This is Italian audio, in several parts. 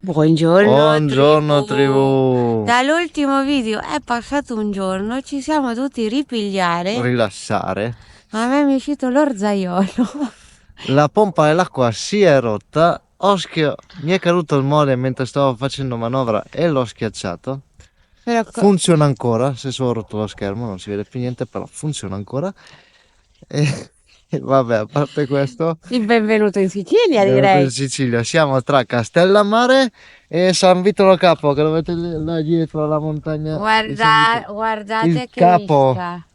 Buongiorno, Buongiorno tribù. Dall'ultimo video è passato un giorno, ci siamo dovuti ripigliare. Rilassare. A me mi è uscito l'orzaiolo. La pompa dell'acqua si è rotta. Mi è caduto il mole mentre stavo facendo manovra e l'ho schiacciato. Però Funziona ancora. Se sono rotto lo schermo non si vede più niente, però funziona ancora. E vabbè, a parte questo, il benvenuto in Sicilia, benvenuto direi. in Sicilia. Siamo tra Castellammare e San Vitolo Capo, che lo vedete là dietro la montagna di San Vitolo. Guardate Il che capo. vista.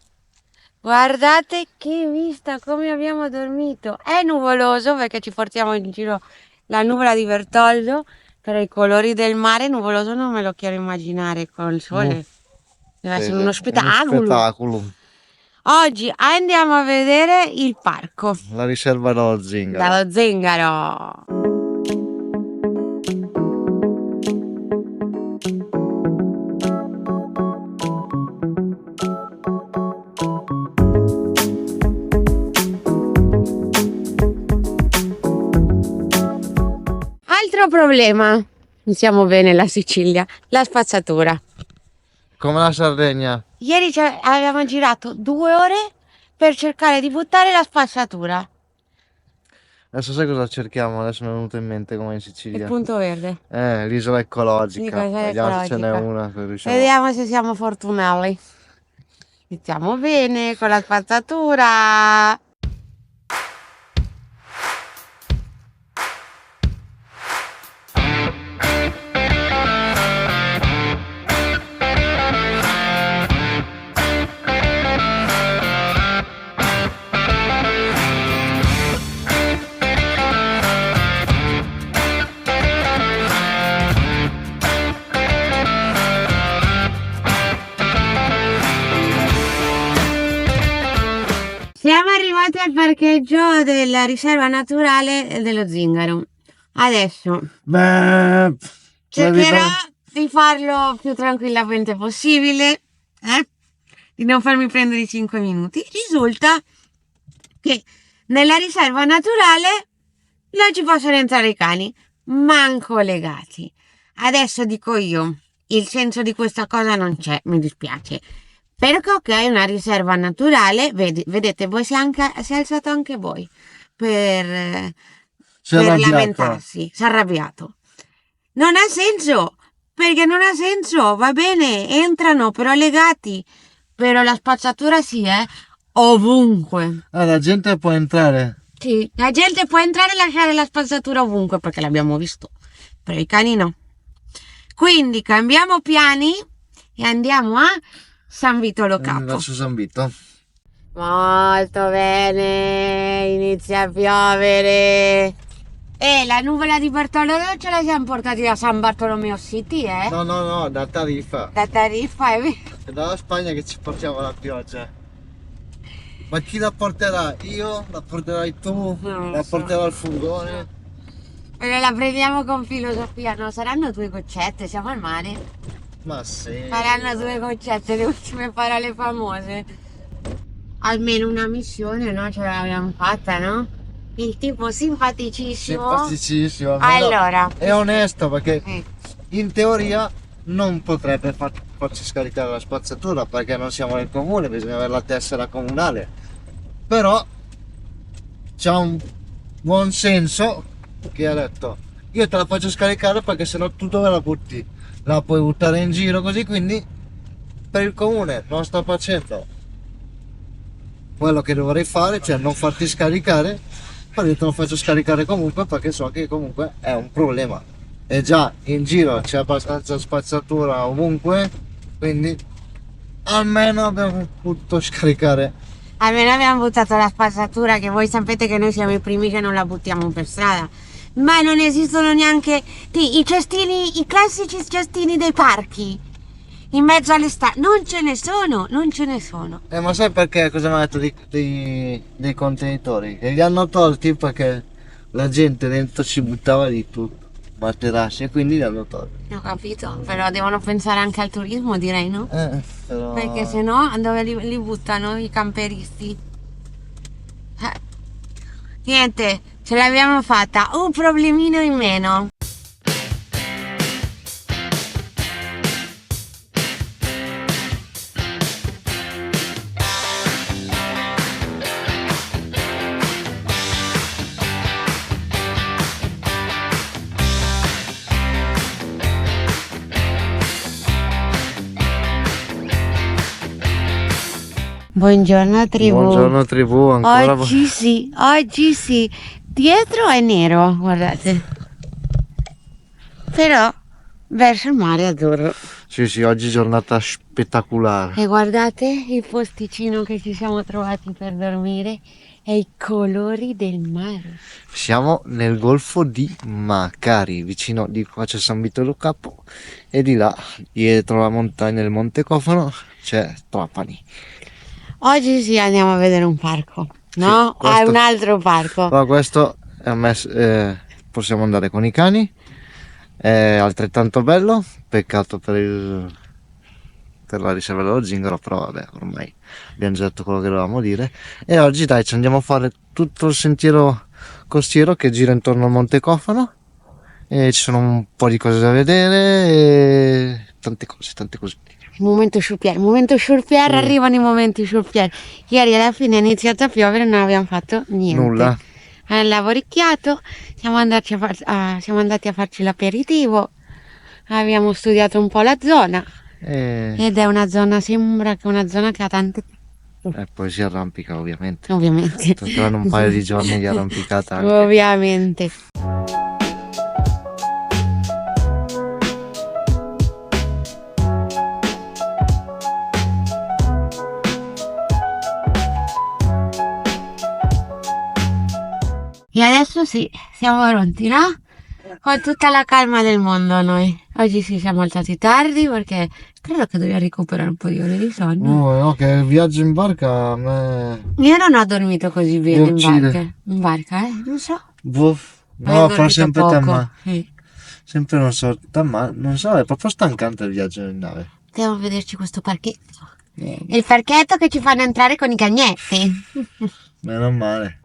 Guardate che vista, come abbiamo dormito. È nuvoloso perché ci portiamo in giro la nuvola di Bertoldo, però i colori del mare nuvoloso non me lo quiero immaginare con il sole. Deve essere uno spettacolo. Uno spettacolo. Oggi andiamo a vedere il parco. La riserva dello Zingaro. Dallo Zingaro. Altro problema, siamo bene la Sicilia, la spazzatura. Come la Sardegna. Ieri abbiamo girato 2 ore per cercare di buttare la spazzatura. Adesso sai cosa cerchiamo? Adesso mi è venuto in mente come in Il Sicilia. punto verde. L'isola ecologica. L'isola Vediamo se ce n'è ecologica. una che riusciamo. Vediamo se siamo fortunati. Iniziamo bene con la spazzatura. Siamo arrivati al parcheggio della riserva naturale dello Zingaro. Adesso Beh, cercherò di farlo più tranquillamente possibile, di non farmi prendere i 5 minuti. Risulta che nella riserva naturale non ci possono entrare i cani, manco legati. Adesso dico io, il senso di questa cosa non c'è, mi dispiace. Perché ok, è una riserva naturale, vedete, voi si è alzato anche voi per lamentarsi, si è arrabbiato. Non ha senso, perché non ha senso, va bene, entrano però legati, però la spazzatura sì, ovunque. la gente può entrare. Sì, la gente può entrare e lasciare la spazzatura ovunque perché l'abbiamo visto, però i cani no. Quindi cambiamo piani e andiamo a San Vitolo Capo. Verso San Vito. Molto bene, inizia a piovere. E la nuvola di Bertoldo ce la siamo portati da San Bartolomeo City, No, da Tariffa. Da Tariffa, è vero. È dalla Spagna che ci portiamo la pioggia. Ma chi la porterà? Io? La porterai tu? Non lo La so. porterò al furgone? Però la prendiamo con filosofia, no? Saranno 2 goccette, siamo al mare. Ma sì. Saranno 2 goccette, le ultime parole famose. Almeno una missione, no? Ce l'abbiamo fatta, no? Il tipo simpaticissimo. Simpaticissimo. Allora. È onesto perché Eh, in teoria non potrebbe farci scaricare la spazzatura perché non siamo nel comune, bisogna avere la tessera comunale. Però c'ha un buon senso che ha detto io te la faccio scaricare perché sennò tu dove la butti? La puoi buttare in giro così, quindi per il comune non sto facendo quello che dovrei fare, cioè non farti scaricare, ma io te lo faccio scaricare comunque perché so che comunque è un problema. E già in giro c'è abbastanza spazzatura ovunque, quindi almeno abbiamo potuto scaricare. Almeno abbiamo buttato la spazzatura, che voi sapete che noi siamo i primi che non la buttiamo per strada. Ma non esistono neanche i cestini, i classici cestini dei parchi. In mezzo alle strade. Non ce ne sono, non ce ne sono. Ma sai perché cosa mi ha detto dei contenitori? Che li hanno tolti perché la gente dentro ci buttava di tutto, materassi, e quindi li hanno tolti. Ho capito, però devono pensare anche al turismo, direi, no? Però... Perché se no dove li buttano i camperisti? Niente, ce l'abbiamo fatta, un problemino in meno. Buongiorno tribù. Buongiorno tribù, ancora. Oggi sì. Dietro è nero, guardate. Però verso il mare azzurro. Sì, oggi giornata spettacolare. E guardate il posticino che ci siamo trovati per dormire e i colori del mare. Siamo nel golfo di Macari, vicino di qua c'è San Vito Capo e di là, dietro la montagna del Monte Cofano, c'è Trapani. Oggi sì, andiamo a vedere un parco. No? Sì, questo- un altro parco. Allora, questo possiamo andare con i cani, è altrettanto bello, peccato per la riserva dello zingaro, però vabbè, ormai abbiamo già detto quello che dovevamo dire. E oggi dai, ci andiamo a fare tutto il sentiero costiero che gira intorno al Monte Cofano e ci sono un po' di cose da vedere e tante cose. Il momento Shurpier, arrivano i momenti Shurpier. Ieri alla fine è iniziato a piovere e non abbiamo fatto niente. Nulla. Lavoricchiato, siamo andati a farci l'aperitivo, abbiamo studiato un po' la zona ed è una zona, sembra che è una zona che ha tante... E poi si arrampica ovviamente. Ovviamente. Saranno un paio di giorni di arrampicata anche. Ovviamente. E adesso sì, siamo pronti, no? Con tutta la calma del mondo noi. Oggi sì, siamo alzati tardi perché credo che dobbiamo recuperare un po' di ore di sonno. Oh, no, che il viaggio in barca a me Io non ho dormito così bene mi uccide. in barca, non so. Boh, Hai no, però dormito sempre poco. ma Sì. sempre non so, ma non so, è proprio stancante il viaggio in nave. Andiamo a vederci questo parchetto. Il parchetto che ci fanno entrare con i cagnetti. Meno male.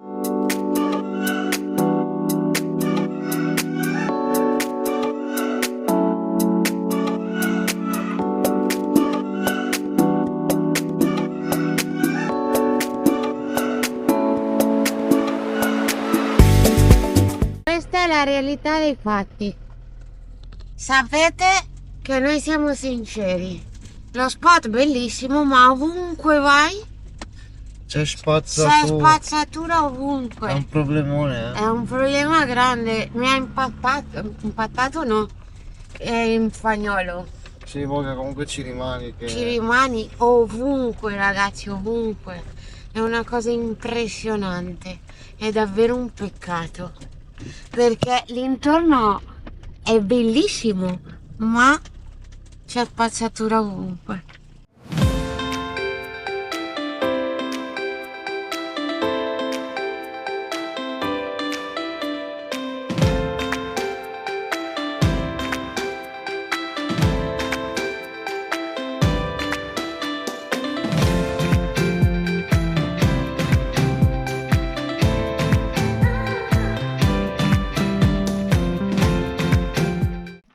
Questa è la realtà dei fatti. Sapete che noi siamo sinceri. Lo spot bellissimo, ma ovunque vai C'è c'è spazzatura. spazzatura ovunque. È un problemone, È un problema grande. Mi ha impattato no, è in spagnolo. Sì, Voga, comunque ci rimani che... Ci rimani ovunque, ragazzi, ovunque. È una cosa impressionante. È davvero un peccato. Perché l'intorno è bellissimo, ma c'è spazzatura ovunque.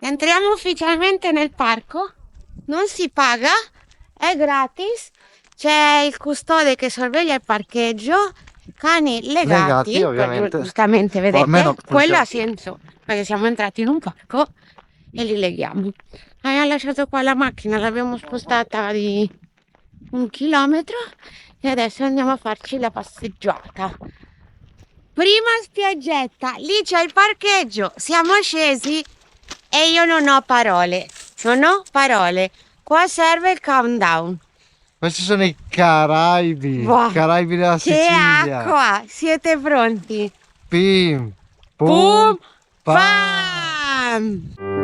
Entriamo ufficialmente nel parco, non si paga, è gratis, c'è il custode che sorveglia il parcheggio, cani legati, perché ovviamente. giustamente vedete, almeno quello ha possiamo- senso, perché siamo entrati in un parco e li leghiamo. Abbiamo lasciato qua la macchina, l'abbiamo spostata di 1 chilometro e adesso andiamo a farci la passeggiata. Prima spiaggetta, lì c'è il parcheggio, siamo scesi e io non ho parole, Qua serve il countdown. Questi sono i Caraibi. Wow. Caraibi della Che Sicilia. acqua! Siete pronti? Pim. Pum! Pam. Pam!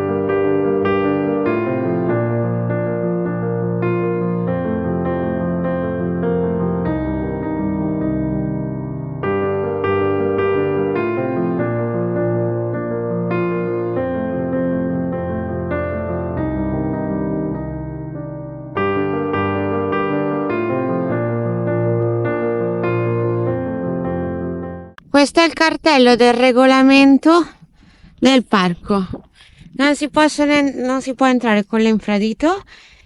Questo è il cartello del regolamento del parco. Non si può entrare con l'infradito,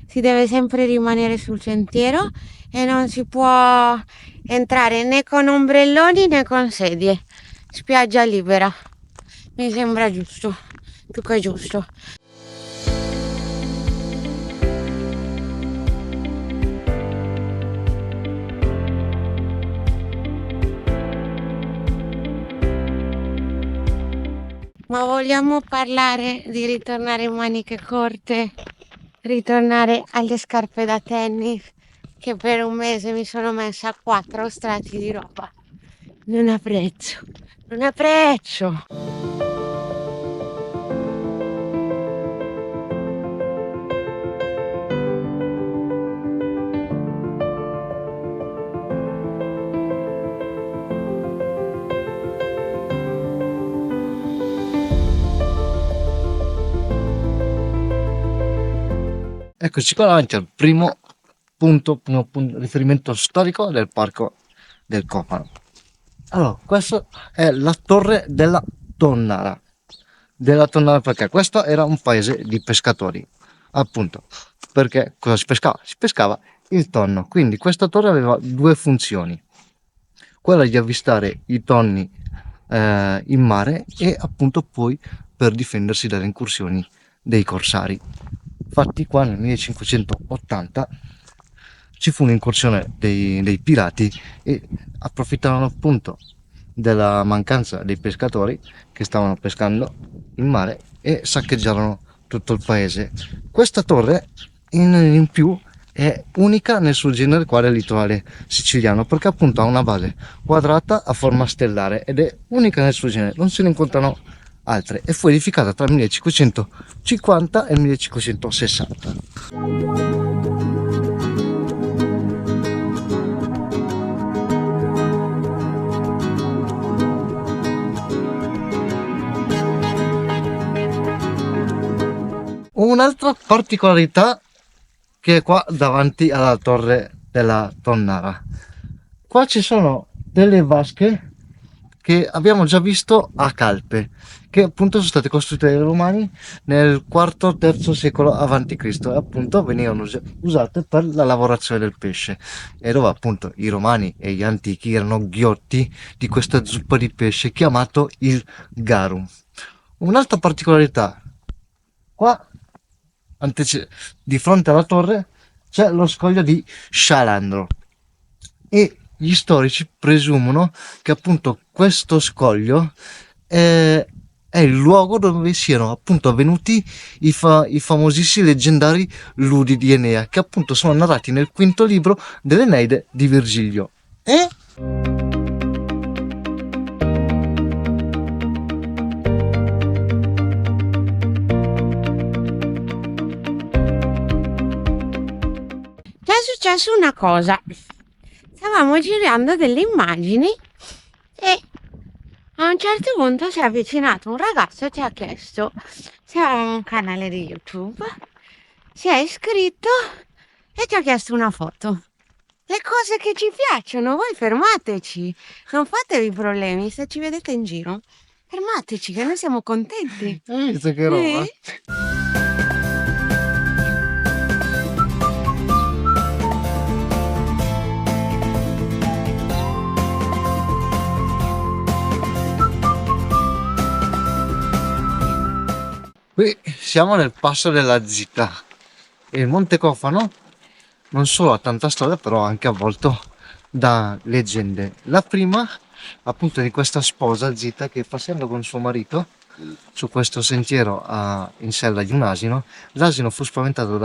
si deve sempre rimanere sul sentiero e non si può entrare né con ombrelloni né con sedie. Spiaggia libera. Mi sembra giusto, più che giusto. Ma vogliamo parlare di ritornare in maniche corte, ritornare alle scarpe da tennis, che per un mese mi sono messa 4 strati di roba. Non ha prezzo, non ha prezzo. Eccoci qua davanti al primo punto, riferimento storico del parco del Cofano. Allora, questa è la torre della Tonnara. Della Tonnara perché questo era un paese di pescatori, appunto. Perché cosa si pescava? Si pescava il tonno. Quindi questa torre aveva due funzioni. Quella di avvistare i tonni in mare e appunto poi per difendersi dalle incursioni dei corsari. Infatti qua nel 1580 ci fu un'incursione dei pirati e approfittarono appunto della mancanza dei pescatori che stavano pescando in mare e saccheggiarono tutto il paese. Questa torre in più è unica nel suo genere qua del litorale siciliano perché appunto ha una base quadrata a forma stellare ed è unica nel suo genere, non se ne incontrano altre e fu edificata tra il 1550 e il 1560. Un'altra particolarità che è qua davanti alla torre della Tonnara. Qua ci sono delle vasche che abbiamo già visto a Calpe, che appunto sono state costruite dai Romani nel IV-III secolo a.C. e appunto venivano usate per la lavorazione del pesce e dove appunto i Romani e gli antichi erano ghiotti di questa zuppa di pesce chiamato il garum. Un'altra particolarità, qua di fronte alla torre c'è lo scoglio di Scialandro e gli storici presumono che appunto questo scoglio è il luogo dove siano appunto avvenuti i famosissimi leggendari ludi di Enea, che appunto sono narrati nel quinto libro dell'Eneide di Virgilio. È successo una cosa. Stavamo girando delle immagini e a un certo punto si è avvicinato un ragazzo e ci ha chiesto se avevamo un canale di YouTube, si è iscritto e ci ha chiesto una foto. Le cose che ci piacciono, voi fermateci, non fatevi problemi se ci vedete in giro, fermateci che noi siamo contenti. Hai visto che roba? Qui siamo nel passo della Zita e il Monte Cofano non solo ha tanta storia però anche avvolto da leggende. La prima appunto di questa sposa Zita che passando con suo marito su questo sentiero in sella di un asino, l'asino fu spaventato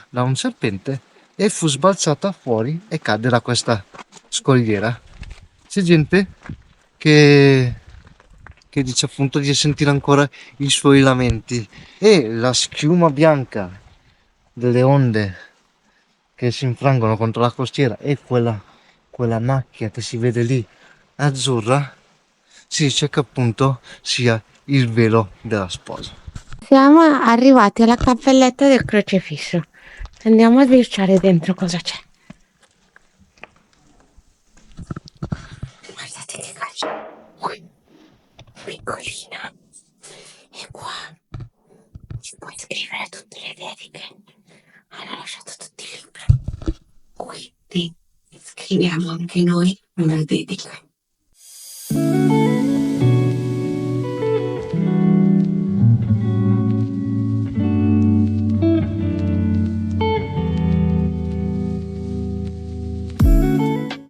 da un serpente e fu sbalzata fuori e cadde da questa scogliera. C'è gente che dice appunto di sentire ancora i suoi lamenti e la schiuma bianca delle onde che si infrangono contro la costiera e quella macchia che si vede lì azzurra, si dice che appunto sia il velo della sposa. Siamo arrivati alla cappelletta del crocefisso. Andiamo a sbirciare dentro cosa c'è. Guardate che calcio. piccolina e qua ci puoi scrivere tutte le dediche. Hanno lasciato tutti i libri, quindi scriviamo anche noi una dedica.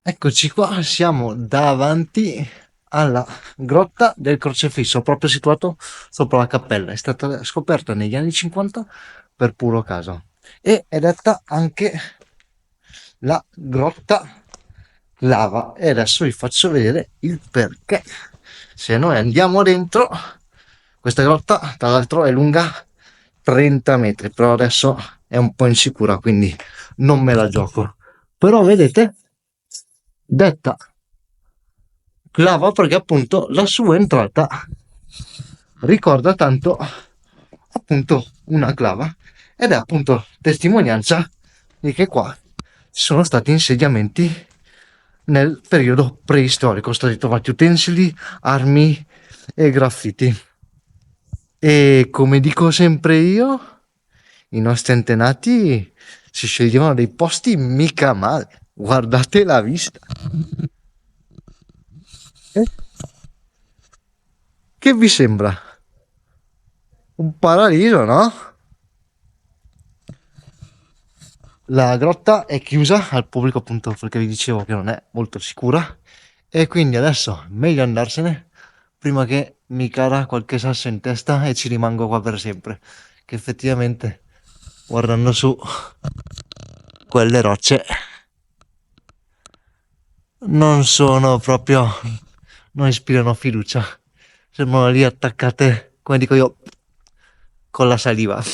Eccoci qua, siamo davanti alla grotta del Crocefisso, proprio situato sopra la cappella. È stata scoperta negli anni 50 per puro caso e è detta anche la grotta lava. E adesso vi faccio vedere il perché. Se noi andiamo dentro, questa grotta tra l'altro è lunga 30 metri, però adesso è un po' insicura, quindi non me la gioco. Però vedete, detta clava perché appunto la sua entrata ricorda tanto appunto una clava, ed è appunto testimonianza di che qua ci sono stati insediamenti nel periodo preistorico, sono stati trovati utensili, armi e graffiti. E come dico sempre io, i nostri antenati si sceglievano dei posti mica male. Guardate la vista. Che vi sembra? Un paradiso, no? La grotta è chiusa al pubblico appunto perché vi dicevo che non è molto sicura, e quindi adesso è meglio andarsene prima che mi cara qualche sasso in testa e ci rimango qua per sempre, che effettivamente guardando su quelle rocce non sono proprio, non ispirano fiducia, sembrano lì attaccate, come dico io, con la saliva.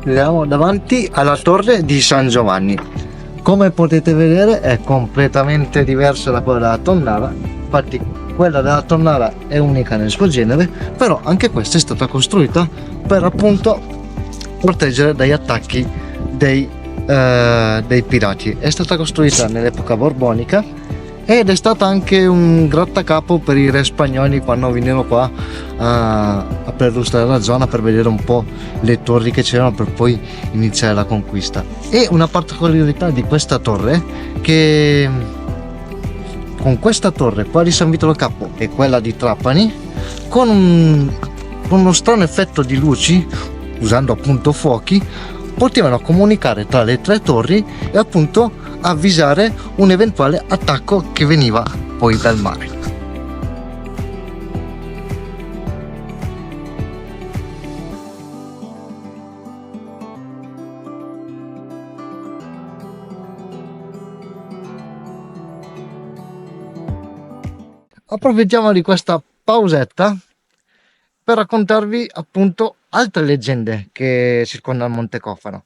Siamo davanti alla torre di San Giovanni. Come potete vedere è completamente diversa da quella della Tonnara, infatti quella della Tonnara è unica nel suo genere, però anche questa è stata costruita per appunto proteggere dagli attacchi dei pirati. È stata costruita nell'epoca borbonica ed è stata anche un grattacapo per i re spagnoli quando vennero qua a perlustrare la zona per vedere un po' le torri che c'erano per poi iniziare la conquista. E una particolarità di questa torre che con questa torre, quella di San Vitolo Capo e quella di Trapani, con uno strano effetto di luci, usando appunto fuochi, potevano comunicare tra le tre torri e appunto avvisare un eventuale attacco che veniva poi dal mare. Approfittiamo di questa pausetta per raccontarvi appunto altre leggende che circondano Monte Cofano.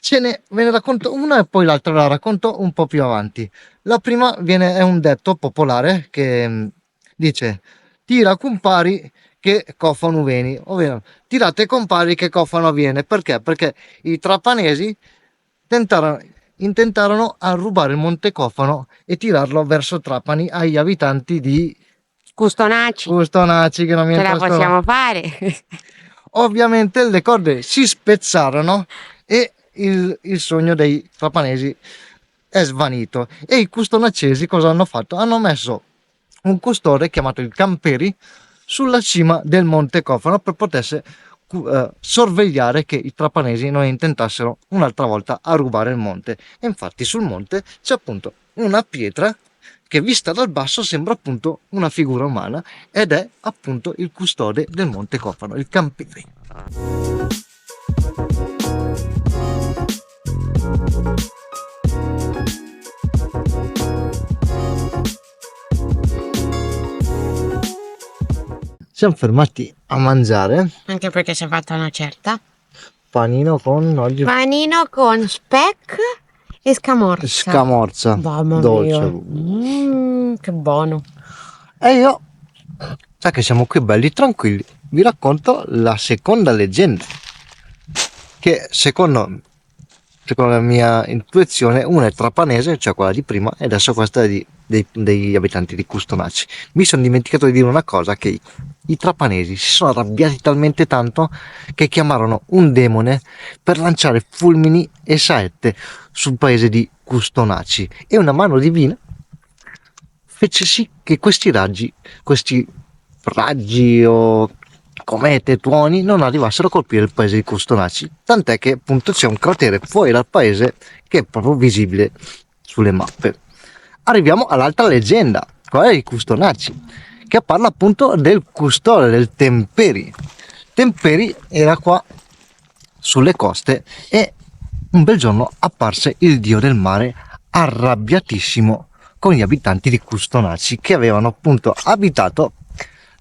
Ve ne racconto una e poi l'altra la racconto un po' più avanti. La prima è un detto popolare che dice: tira compari che Cofano vieni, ovvero tirate compari che Cofano viene. Perché? Perché i trapanesi intentarono a rubare il Monte Cofano e tirarlo verso Trapani agli abitanti di Custonaci, che non mi ce la entra possiamo fare. Ovviamente le corde si spezzarono e il sogno dei trapanesi è svanito, e i custonacesi cosa hanno fatto? Hanno messo un custode chiamato il Camperi sulla cima del Monte Cofano per potersi sorvegliare che i trapanesi non intentassero un'altra volta a rubare il monte. E infatti sul monte c'è appunto una pietra che vista dal basso sembra appunto una figura umana, ed è appunto il custode del Monte Cofano, il Camperi. Siamo fermati a mangiare. Anche perché si è fatta una certa. Panino con oggi Panino con speck e scamorza. Scamorza Mamma dolce. mia. Che buono. E io sa che siamo qui belli tranquilli, vi racconto la seconda leggenda, che secondo la mia intuizione una è trapanese, cioè quella di prima, e adesso questa è degli abitanti di Custonaci. Mi sono dimenticato di dire una cosa, che i trapanesi si sono arrabbiati talmente tanto che chiamarono un demone per lanciare fulmini e saette sul paese di Custonaci, e una mano divina fece sì che questi raggi o comete, tuoni non arrivassero a colpire il paese di Custonaci, tant'è che appunto c'è un cratere fuori dal paese che è proprio visibile sulle mappe. Arriviamo all'altra leggenda, quella di Custonaci, che parla appunto del custode del Temperi. Temperi era qua sulle coste e un bel giorno apparse il dio del mare arrabbiatissimo con gli abitanti di Custonaci, che avevano appunto abitato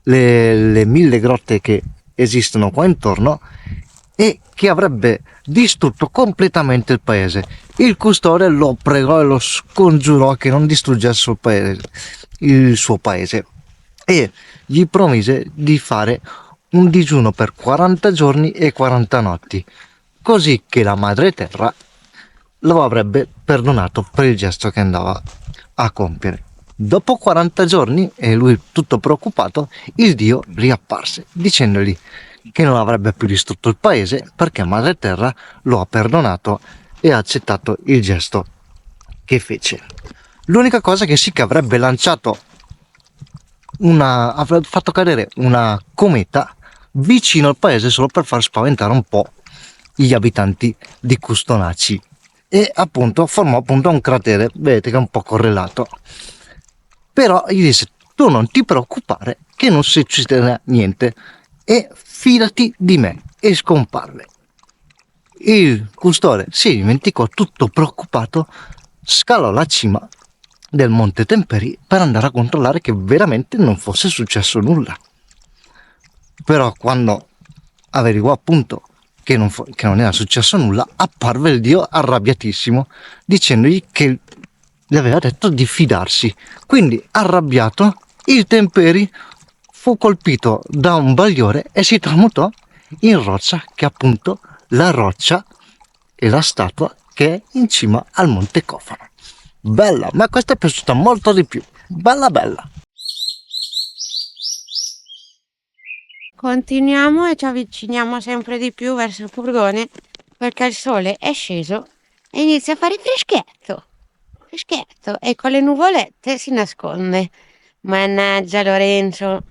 le 1000 grotte che esistono qua intorno e che avrebbe distrutto completamente il paese. Il custode lo pregò e lo scongiurò che non distruggesse il suo paese, e gli promise di fare un digiuno per 40 giorni e 40 notti, così che la madre terra lo avrebbe perdonato per il gesto che andava a compiere. Dopo 40 giorni, e lui tutto preoccupato, il dio riapparse dicendogli che non avrebbe più distrutto il paese perché madre terra lo ha perdonato e ha accettato il gesto che fece. L'unica cosa che sì, che avrebbe fatto cadere una cometa vicino al paese solo per far spaventare un po' gli abitanti di Custonaci, e appunto formò appunto un cratere, vedete che è un po' correlato. Però gli disse: tu non ti preoccupare che non succederà niente e fidati di me, e scomparve. Il custode si dimenticò, tutto preoccupato, scalò la cima del Monte Temperi per andare a controllare che veramente non fosse successo nulla. Però quando averiguò appunto che non era successo nulla, apparve il dio arrabbiatissimo dicendogli che gli aveva detto di fidarsi. Quindi, arrabbiato, il Temperi fu colpito da un bagliore e si tramutò in roccia, che è appunto la roccia e la statua che è in cima al Monte Cofano. Bella, ma questa è piaciuta molto di più. Bella bella. Continuiamo e ci avviciniamo sempre di più verso il furgone perché il sole è sceso e inizia a fare freschetto. Freschetto, e con le nuvolette si nasconde. Mannaggia Lorenzo.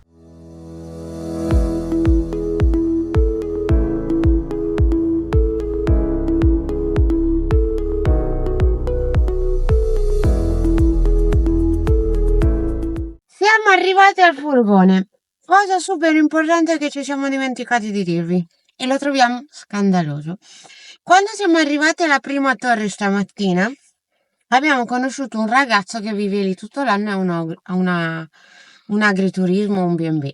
Siamo arrivati al furgone. Cosa super importante che ci siamo dimenticati di dirvi, e lo troviamo scandaloso. Quando siamo arrivati alla prima torre stamattina, abbiamo conosciuto un ragazzo che vive lì tutto l'anno a un agriturismo, un B&B,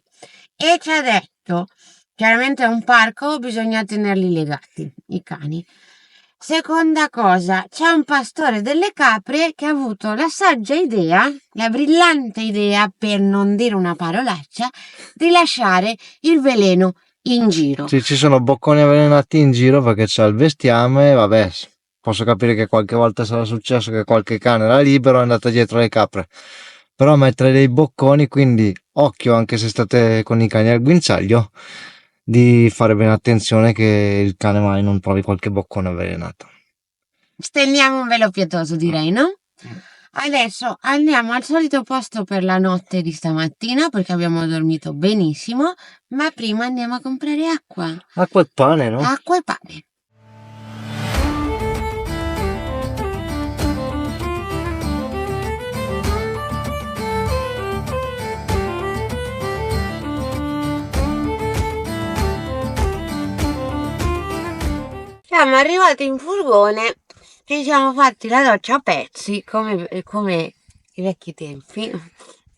e ci ha detto, chiaramente è un parco, bisogna tenerli legati, i cani. Seconda cosa, c'è un pastore delle capre che ha avuto la saggia idea, la brillante idea, per non dire una parolaccia, di lasciare il veleno in giro. Sì, ci sono bocconi avvelenati in giro perché c'è il bestiame, vabbè, posso capire che qualche volta sarà successo che qualche cane era libero e è andato dietro le capre, però mettere dei bocconi, quindi occhio anche se state con i cani al guinzaglio, di fare bene attenzione che il cane mai non trovi qualche boccone avvelenato. Stendiamo un velo pietoso, direi, no? Adesso andiamo al solito posto per la notte di stamattina perché abbiamo dormito benissimo, ma prima andiamo a comprare acqua. Acqua e pane, no? Acqua e pane. Siamo arrivati in furgone, ci siamo fatti la doccia a pezzi, come i vecchi tempi.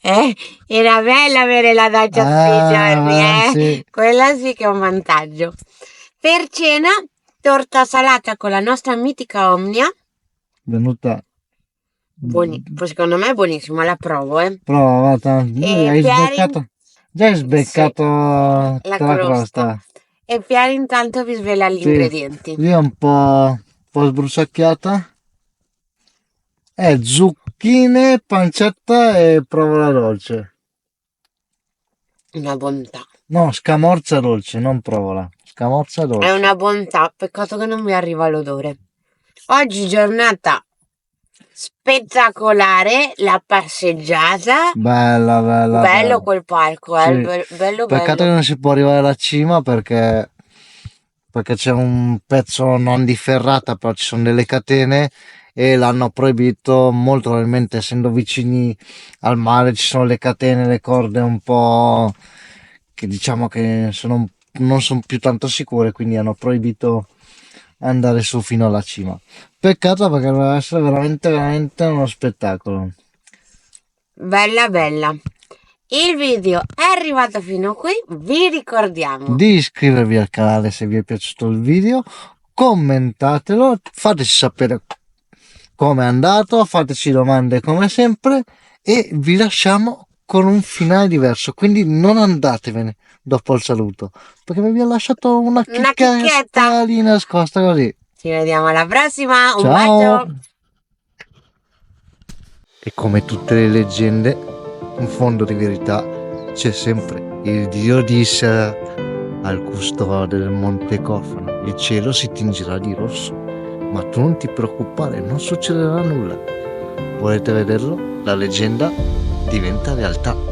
Era bella avere la doccia tutti i giorni, sì. Quella sì che è un vantaggio. Per cena, torta salata con la nostra mitica Omnia. Venuta. Secondo me è buonissima, la provo, Prova, E hai per sboccato? Già hai sbeccato La tutta la crosta. E Pier intanto vi svela gli Sì. ingredienti. Lì è un po' sbruciacchiata. Zucchine, pancetta e provola dolce. Una bontà. No, scamorza dolce, non provola. Scamorza È dolce. una bontà, peccato che non mi arriva l'odore. Oggi giornata spettacolare, la passeggiata. Bella, bella, Bello bella. quel parco, Sì. bello Peccato che bello. non si può arrivare alla cima perché c'è un pezzo non di ferrata, però ci sono delle catene e l'hanno proibito, molto probabilmente essendo vicini al mare ci sono le catene, le corde un po' che diciamo che non sono più tanto sicure, quindi hanno proibito andare su fino alla cima. Peccato perché doveva essere veramente veramente uno spettacolo. Bella bella. Il video è arrivato fino qui, vi ricordiamo. Di iscrivervi al canale se vi è piaciuto il video, commentatelo, fateci sapere come è andato, fateci domande come sempre e vi lasciamo con un finale diverso, quindi non andatevene dopo il saluto perché vi ho lasciato una chicchetta lì nascosta così. Ci vediamo alla prossima, un Ciao. bacio. E come tutte le leggende, in fondo di verità c'è sempre il dio disse al custode del Monte Cofano: il cielo si tingerà di rosso, ma tu non ti preoccupare, non succederà nulla. Volete vederlo? La leggenda diventa realtà.